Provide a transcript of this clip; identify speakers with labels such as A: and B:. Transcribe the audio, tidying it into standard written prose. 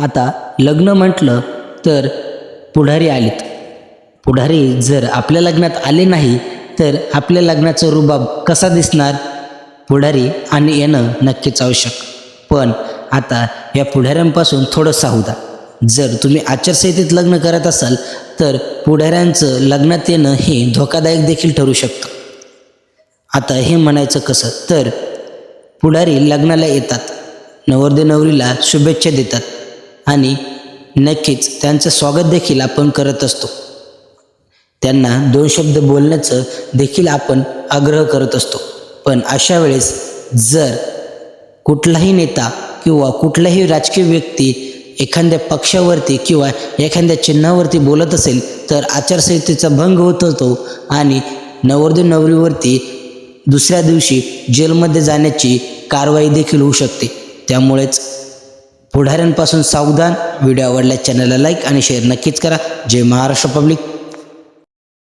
A: आता लग्न म्हटलं तर पुढारी आलेत. पुढारी जर आपल्या लग्नात आले नाही तर आपल्या लग्नाचा रुबाब कसा दिसणार? पुढारी आणि येणं नक्कीच आवश्यक. पण आता या पुढाऱ्यांपासून थोडं सावधा. जर तुम्ही आचारसंहितेत लग्न करत असाल तर पुढाऱ्यांचं लग्नात येणं हे धोकादायक देखील ठरू शकतं. आता हे म्हणायचं कसं तर पुढारी लग्नाला येतात, नवरदेव नवरीला शुभेच्छा देतात आणि नक्कीच त्यांचं स्वागत देखील आपण करत असतो. त्यांना 2 शब्द बोलण्याचं देखील आपण आग्रह करत असतो. पण अशा वेळेस जर कुठलाही नेता किंवा कुठलाही राजकीय व्यक्ती एखाद्या पक्षावरती किंवा एखाद्या चिन्हावरती बोलत असेल तर आचारसंहितेचा भंग होत होतो आणि नवरदेव नवरीवरती दुसऱ्या दिवशी जेलमध्ये जाण्याची कारवाई देखील होऊ शकते. त्यामुळेच पुढाऱ्यांपासून सावधान. व्हिडिओ आवडल्यास चॅनलला लाईक आणि शेअर नक्कीच करा. जय महाराष्ट्र पब्लिक.